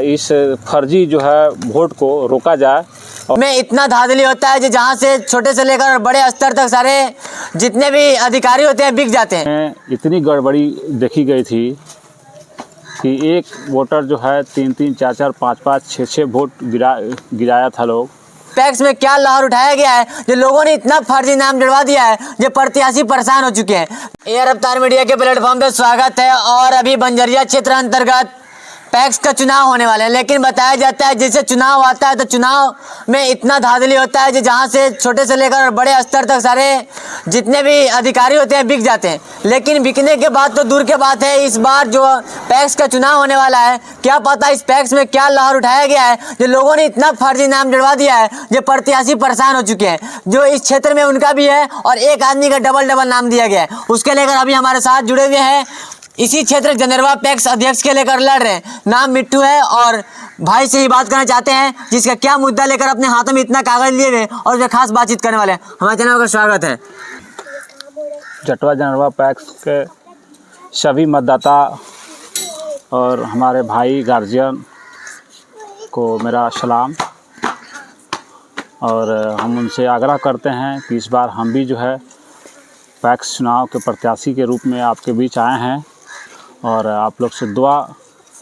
इस फर्जी जो है वोट को रोका जाए। में इतना धांधली होता है जहाँ से छोटे से लेकर बड़े स्तर तक सारे जितने भी अधिकारी होते हैं बिक जाते हैं। इतनी गड़बड़ी देखी गई थी कि एक वोटर जो है 3-3, 4-4, 5-5, 6-6 वोट गिराया था लोग। पैक्स में क्या लहर उठाया गया है जो लोगों ने इतना फर्जी नाम जुड़वा दिया है जो प्रत्याशी परेशान हो चुके हैं। एयर रफ्तार मीडिया के प्लेटफॉर्म पे स्वागत है। और अभी बंजरिया क्षेत्र अंतर्गत पैक्स का चुनाव होने वाला है, लेकिन बताया जाता है जैसे चुनाव आता है तो चुनाव में इतना धांधली होता है जहाँ से छोटे से लेकर बड़े स्तर तक सारे जितने भी अधिकारी होते हैं बिक जाते हैं। लेकिन बिकने के बाद तो दूर के बात है, इस बार जो पैक्स का चुनाव होने वाला है क्या पता इस पैक्स में क्या लहर उठाया गया है जो लोगों ने इतना फर्जी नाम जुड़वा दिया है जो प्रत्याशी परेशान हो चुके हैं। जो इस क्षेत्र में उनका भी है और एक आदमी का डबल नाम दिया गया है। उसके लेकर अभी हमारे साथ जुड़े हुए हैं इसी क्षेत्र जनरवा पैक्स अध्यक्ष के लेकर लड़ रहे हैं, नाम मिट्टू है। और भाई से ही बात करना चाहते हैं जिसका क्या मुद्दा लेकर अपने हाथों में इतना कागज लिए हुए और जो खास बातचीत करने वाले हैं। हमारे चैनल का स्वागत है। जटवा जनरवा पैक्स के सभी मतदाता और हमारे भाई गार्जियन को मेरा सलाम। और हम उनसे आग्रह करते हैं कि इस बार हम भी जो है पैक्स चुनाव के प्रत्याशी के रूप में आपके बीच आए हैं और आप लोग से दुआ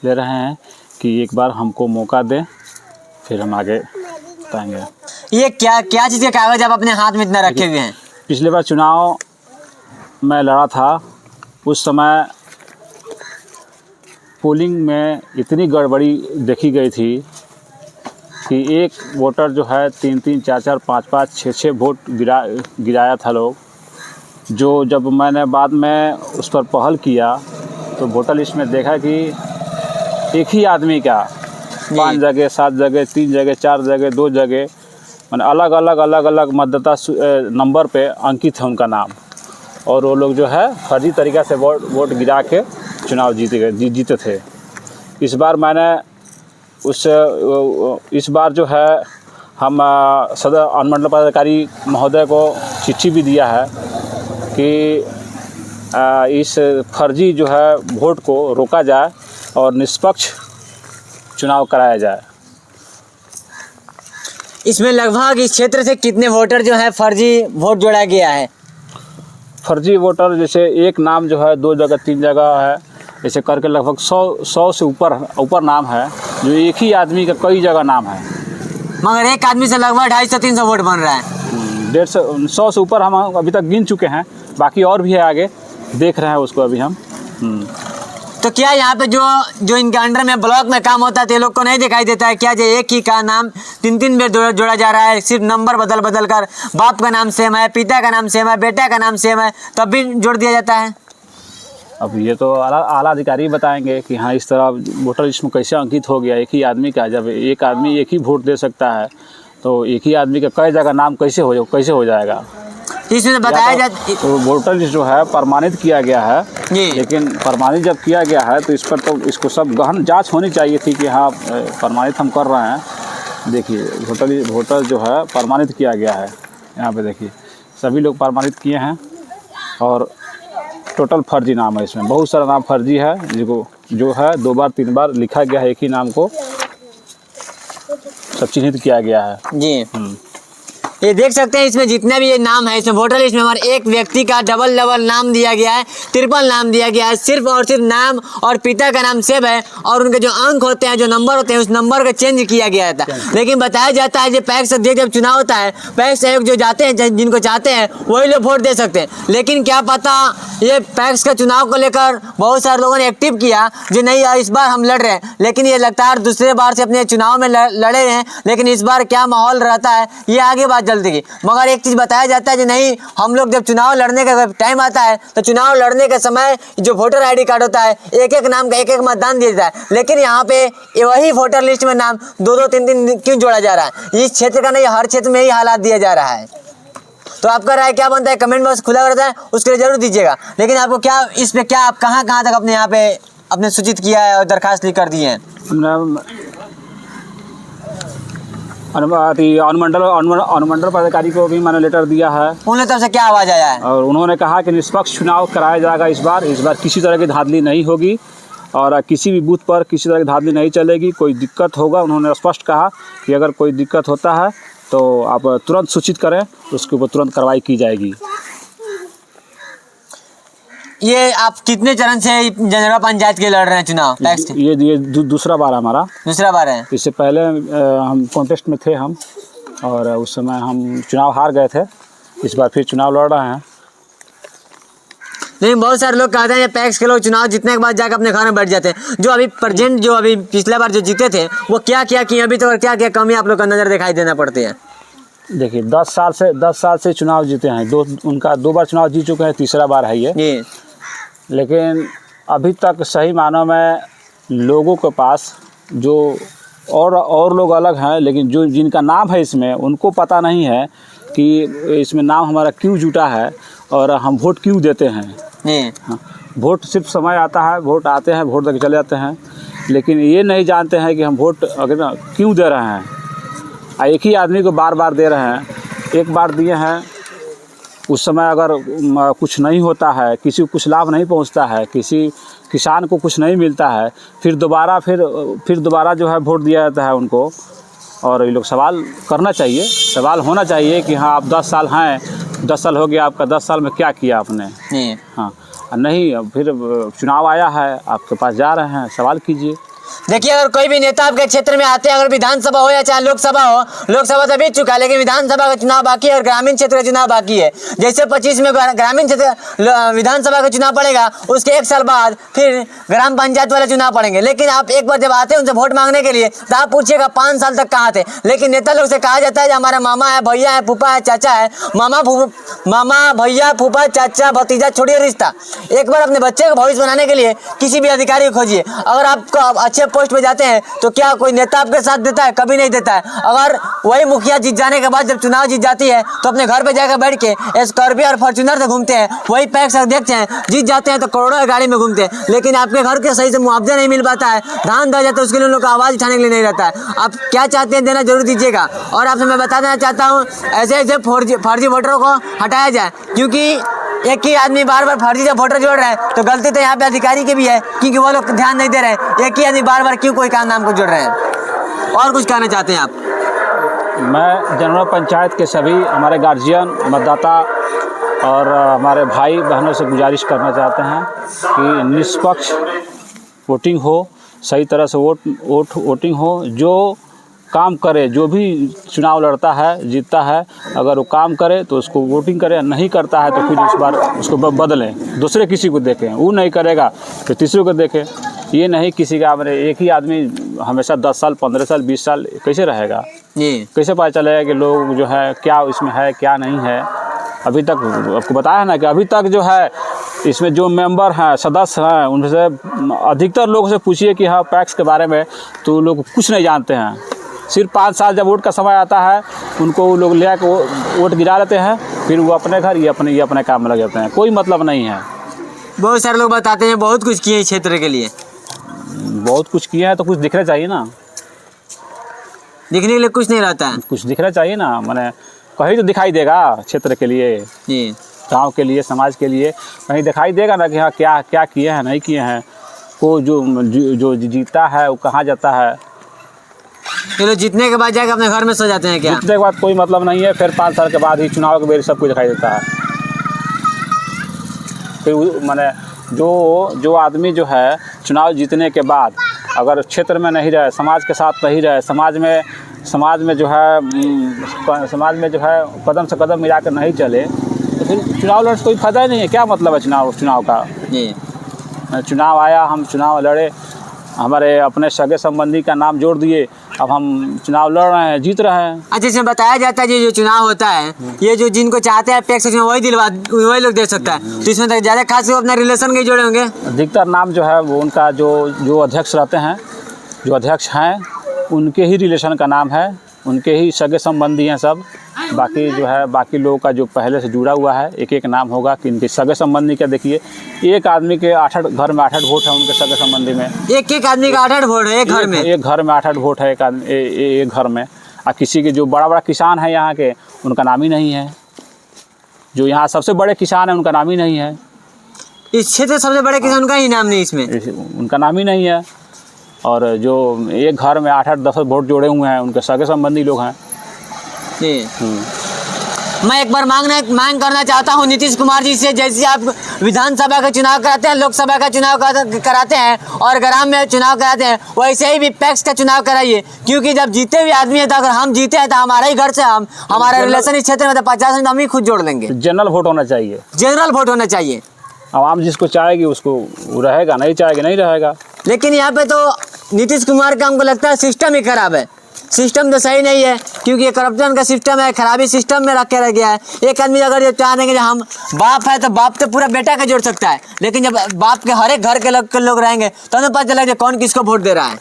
ले रहे हैं कि एक बार हमको मौका दें, फिर हम आगे बताएंगे। ये क्या चीज़ के कागज आप अपने हाथ में इतना रखे हुए हैं? पिछले बार चुनाव मैं लड़ा था, उस समय पोलिंग में इतनी गड़बड़ी देखी गई थी कि एक वोटर जो है 3-3, 4-4, 5-5, 6-6 वोट गिराया था लोग। जो जब मैंने बाद में उस पर पहल किया तो वोटर लिस्ट में देखा कि एक ही आदमी का 5 जगह, 7 जगह, 3 जगह, 4 जगह, 2 जगह मैंने अलग अलग मतदाता नंबर पे अंकित है उनका नाम। और वो लोग जो है फर्जी तरीक़ा से वोट गिरा के चुनाव जीते थे। इस बार मैंने इस बार जो है हम सदर अनुमंडल पदाधिकारी महोदय को चिट्ठी भी दिया है कि इस फर्जी जो है वोट को रोका जाए और निष्पक्ष चुनाव कराया जाए। इसमें लगभग इस क्षेत्र से कितने वोटर जो है फर्जी वोट जोड़ा गया है? फर्जी वोटर जैसे एक नाम जो है 2 जगह 3 जगह है, ऐसे करके लगभग 100 से ऊपर नाम है जो एक ही आदमी का कई जगह नाम है। मगर एक आदमी से लगभग 250-300 वोट बन रहा है। 100 से ऊपर हम अभी तक गिन चुके हैं, बाकी और भी है, आगे देख रहे हैं उसको अभी हम। तो क्या यहाँ पे जो इनके अंडर में ब्लॉक में काम होता है तो ये लोग को नहीं दिखाई देता है क्या? जो एक ही का नाम 3-3 बार जोड़ा जा रहा है, सिर्फ नंबर बदल कर, बाप का नाम सेम है, पिता का नाम सेम है, बेटा का नाम सेम है, तब भी जोड़ दिया जाता है। अब ये तो आला अधिकारी बताएंगे कि हाँ इस तरह वोटर लिस्ट में कैसे अंकित हो गया एक ही आदमी का। जब एक आदमी एक ही वोट दे सकता है तो एक ही आदमी का कई जगह नाम कैसे हो जाएगा? इसमें बताया जाता तो वोटर लिस्ट जो है प्रमाणित किया गया है, लेकिन प्रमाणित जब किया गया है तो इस पर तो इसको सब गहन जांच होनी चाहिए थी कि हाँ प्रमाणित हम कर रहे हैं। देखिए वोटर जो है प्रमाणित किया गया है, यहाँ पे देखिए सभी लोग प्रमाणित किए हैं और टोटल फर्जी नाम है। इसमें बहुत सारा नाम फर्जी है जो है 2 बार 3 बार लिखा गया है, एक ही नाम को सब चिन्हित किया गया है जी। ये देख सकते हैं इसमें जितने भी ये नाम है इसमें वोटर लिस्ट में हमारे एक व्यक्ति का डबल नाम दिया गया है, ट्रिपल नाम दिया गया है। सिर्फ और सिर्फ नाम और पिता का नाम सेव है और उनके जो अंक होते हैं, जो नंबर होते हैं, उस नंबर को चेंज किया गया था। लेकिन बताया जाता है जो पैक्स अध्यक्ष जब चुनाव होता है, पैक्स सहयोग जो जाते हैं जिनको चाहते हैं वही लोग वोट दे सकते हैं। लेकिन क्या पता ये पैक्स का चुनाव को लेकर बहुत सारे लोगों ने एक्टिव किया जो नहीं इस बार हम लड़ रहे हैं, लेकिन ये लगातार दूसरे बार से अपने चुनाव में लड़े हैं। लेकिन इस बार क्या माहौल रहता है ये आगे बात जल्दी की। मगर एक चीज़ बताया जाता है कि नहीं, हम लोग जब चुनाव लड़ने का टाइम आता है तो चुनाव लड़ने के समय जो वोटर ID कार्ड होता है एक नाम का एक मतदान दिया जाता है। लेकिन यहाँ पे वही वोटर लिस्ट में नाम 2-2, 3-3 क्यों जोड़ा जा रहा है? इस क्षेत्र का नहीं, हर क्षेत्र में ही हालात दिया जा रहा है। तो आपका राय क्या बनता है? कमेंट बॉक्स खुला रहता है, उसके लिए जरूर दीजिएगा। लेकिन आपको क्या इस पे क्या आप कहाँ तक अपने यहाँ पे अपने सूचित किया है और दरखास्त लिख कर दिए हैं? अनुमंडल पदाधिकारी को भी मैंने लेटर दिया है। उन्होंने तरफ से क्या आवाज़ आया है? और उन्होंने कहा कि निष्पक्ष चुनाव कराया जाएगा। इस बार किसी तरह की धांधली नहीं होगी और किसी भी बूथ पर किसी तरह की धांधली नहीं चलेगी। कोई दिक्कत होगा, उन्होंने स्पष्ट कहा कि अगर कोई दिक्कत होता है तो आप तुरंत सूचित करें, उसके ऊपर तुरंत कार्रवाई की जाएगी। ये आप कितने चरण से जनरवा पंचायत के लड़ रहे हैं चुनाव टैक्स के? ये दूसरा बार है हमारा। दूसरा बार है। इससे पहले हम कॉन्टेस्ट में थे हम, और उस समय हम चुनाव हार गए थे। इस बार फिर चुनाव लड़ रहे हैं। लेकिन बहुत सारे लोग कहते हैं पैक्स के लोग चुनाव जीतने के बाद जाकर अपने घर में बैठ जाते हैं। जो अभी प्रेजेंट, जो अभी पिछला बार जो जीते थे, वो क्या क्या किए अभी तक और क्या क्या कमी आप लोग का नज़र दिखाई देना पड़ती है? देखिए 10 साल से चुनाव जीते हैं। उनका 2 बार चुनाव जीत चुके हैं, तीसरा बार है ये। लेकिन अभी तक सही मानों में लोगों के पास जो और लोग अलग हैं, लेकिन जो जिनका नाम है इसमें, उनको पता नहीं है कि इसमें नाम हमारा क्यों जुटा है और हम वोट क्यों देते हैं। हाँ, वोट सिर्फ समय आता है, वोट आते हैं, वोट देके चले जाते हैं, लेकिन ये नहीं जानते हैं कि हम वोट अगर क्यों दे रहे हैं। एक ही आदमी को बार बार दे रहे हैं। एक बार दिए हैं, उस समय अगर कुछ नहीं होता है, किसी को कुछ लाभ नहीं पहुंचता है, किसी किसान को कुछ नहीं मिलता है, फिर दोबारा जो है वोट दिया जाता है उनको। और ये लोग सवाल करना चाहिए, सवाल होना चाहिए कि हाँ आप 10 साल हैं, 10 साल हो गया, आपका 10 साल में क्या किया आपने। हाँ, नहीं फिर चुनाव आया है, आपके पास जा रहे हैं, सवाल कीजिए। देखिए, अगर कोई भी नेता आपके क्षेत्र में आते हैं, अगर विधानसभा हो या चाहे लोकसभा हो, लोकसभा तो बीत चुका है, लेकिन विधानसभा का चुनाव बाकी है और ग्रामीण क्षेत्र का चुनाव बाकी है। जैसे 25 में ग्रामीण क्षेत्र विधानसभा का चुनाव पड़ेगा, उसके 1 साल बाद फिर ग्राम पंचायत वाले चुनाव पड़ेंगे। लेकिन आप एक बार जब आते हैं उनसे वोट मांगने के लिए, तो आप पूछिएगा 5 साल तक कहाँ थे। लेकिन नेता लोग से कहा जाता है कि हमारा मामा है, भैया है, फूफा है, चाचा है। मामा भैया फूफा चाचा भतीजा छोड़िए रिश्ता, एक बार अपने बच्चे का भविष्य बनाने के लिए किसी भी अधिकारी को खोजिए। अगर आपको अच्छे पोस्ट पे जाते हैं तो क्या कोई नेता आपके साथ देता है? कभी नहीं देता है। अगर वही मुखिया जीत जाने के बाद जब चुनाव जीत जाती है तो अपने घर पे जाकर बैठ के स्कॉर्पियो और फॉर्च्यूनर से घूमते हैं। वही पैक्स अध्यक्ष हैं, जीत जाते हैं तो करोड़ों की गाड़ी में घूमते हैं, लेकिन आपके घर के सही से मुआवजा नहीं मिल पाता है, धान दे जाता है, उसके लिए उन लोग का आवाज़ उठाने के लिए नहीं रहता है। आप क्या चाहते हैं, देना जरूर दीजिएगा। और आपसे मैं बता देना चाहता हूँ, ऐसे फर्जी वोटरों को हटाया जाए, क्योंकि एक ही आदमी बार बार फर्जी जब वोटर जोड़ रहा है तो गलती तो यहाँ पे अधिकारी की भी है, क्योंकि वो लोग ध्यान नहीं दे रहे हैं। एक ही आदमी बार बार क्यों कोई काम नाम को जोड़ रहे हैं? और कुछ कहना चाहते हैं आप? मैं जनरवा पंचायत के सभी हमारे गार्जियन, मतदाता और हमारे भाई बहनों से गुजारिश करना चाहते हैं कि निष्पक्ष वोटिंग हो, सही तरह से वोटिंग हो। जो काम करे, जो भी चुनाव लड़ता है, जीतता है, अगर वो काम करे तो उसको वोटिंग करे, नहीं करता है तो फिर इस बार उसको बदलें, दूसरे किसी को देखें। वो नहीं करेगा तो तीसरे को देखें। ये नहीं किसी का मेरे एक ही आदमी हमेशा 10 साल 15 साल 20 साल कैसे रहेगा? कैसे पता चलेगा कि लोग जो है क्या इसमें है क्या नहीं है? अभी तक आपको बताया ना कि अभी तक जो है इसमें जो मेंबर हैं, सदस्य हैं, उनसे अधिकतर लोगों से पूछिए कि हाँ पैक्स के बारे में, तो लोग कुछ नहीं जानते हैं। सिर्फ 5 साल जब वोट का समय आता है, उनको वो लोग ले आकर वोट गिरा लेते हैं, फिर वो अपने घर ये अपने काम में लग जाते हैं। कोई मतलब नहीं है। बहुत सारे लोग बताते हैं बहुत कुछ किए क्षेत्र के लिए। बहुत कुछ किया है तो कुछ दिखना चाहिए ना। दिखने के लिए कुछ नहीं रहता है, कुछ दिखना चाहिए ना। मैंने कहीं तो दिखाई देगा क्षेत्र के लिए, गांव के लिए, समाज के लिए कहीं दिखाई देगा ना कि हाँ क्या क्या किए हैं, नहीं किए हैं। को जो जीता है वो कहाँ जाता है? चलो जीतने के बाद जाकर अपने घर में सो जाते हैं क्या? जीतने के बाद कोई मतलब नहीं है। फिर 5 साल के बाद ही चुनाव के बेर सब कुछ दिखाई देता है। फिर मैंने जो आदमी जो है चुनाव जीतने के बाद अगर क्षेत्र में नहीं रहे, समाज के साथ नहीं रहे, समाज में जो है कदम से कदम मिला कर नहीं चले, तो फिर चुनाव लड़ने से कोई फायदा ही नहीं है। क्या मतलब है चुनाव का? चुनाव आया, हम चुनाव लड़े, हमारे अपने सगे संबंधी का नाम जोड़ दिए, अब हम चुनाव लड़ रहे हैं, जीत रहे हैं। अच्छा, इसमें बताया जाता है जो चुनाव होता है, ये जो जिनको चाहते हैं पैक्स में वही लोग दे सकता है, तो इसमें तक ज़्यादा खास अपना रिलेशन के जोड़े होंगे। अधिकतर नाम जो है वो उनका जो अध्यक्ष रहते हैं, जो अध्यक्ष हैं, उनके ही रिलेशन का नाम है, उनके ही सगे संबंधी हैं सब। बाकी जो है बाकी लोगों का जो पहले से जुड़ा हुआ है, एक एक नाम होगा कि इनके सगे संबंधी का। देखिए एक आदमी के 8 घर में 8 वोट है उनके सगे संबंधी में। एक आदमी का 8 वोट है एक घर में। एक घर में 8 वोट है एक घर में। और किसी के जो बड़ा किसान है यहाँ के, उनका नाम ही नहीं है। जो यहाँ सबसे बड़े किसान है उनका नाम ही नहीं है। इस क्षेत्र में सबसे बड़े किसान का ही नाम नहीं इसमें। उनका नाम ही नहीं है। और जो एक घर में 8-8 10 वोट जोड़े हुए हैं उनके सगे संबंधी लोग हैं। जी। मैं एक बार मांग करना चाहता हूं नीतीश कुमार जी से, जैसे आप विधानसभा का चुनाव कराते हैं, लोकसभा का चुनाव कराते हैं और ग्राम में चुनाव कराते हैं, वैसे ही भी पैक्स का चुनाव कराइए। क्योंकि जब जीते हुए आदमी है तो अगर हम जीते हैं तो हमारा ही घर से हमारा रिलेशन इस क्षेत्र में तो 50 हम ही खुद जोड़ लेंगे। जनरल वोट होना चाहिए। जनरल वोट होना चाहिए। आवाम जिसको चाहेगी उसको रहेगा, नहीं चाहेगी नहीं रहेगा। लेकिन यहाँ पे तो नीतीश कुमार का हमको लगता है सिस्टम ही खराब है। सिस्टम तो सही नहीं है, क्योंकि ये करप्शन का सिस्टम है, खराबी सिस्टम में रखे रह गया है। एक आदमी अगर ये चाह देंगे हम बाप है तो बाप तो पूरा बेटा का जोड़ सकता है, लेकिन जब बाप के हर एक घर के लोग रहेंगे तो हमें पता चलेगा कौन किसको वोट दे रहा है।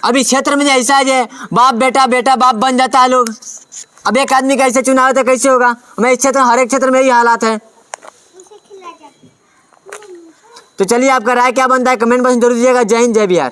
अभी क्षेत्र में ऐसा है जो बाप बेटा बेटा बाप बन जाता है लोग। अब एक आदमी का ऐसे चुनाव तो कैसे होगा? मैं इस क्षेत्र हर एक क्षेत्र में यही हालात है। तो चलिए आपका राय क्या बनता है कमेंट बॉक्स में जरूर दीजिएगा। जय हिंद जय बिहार।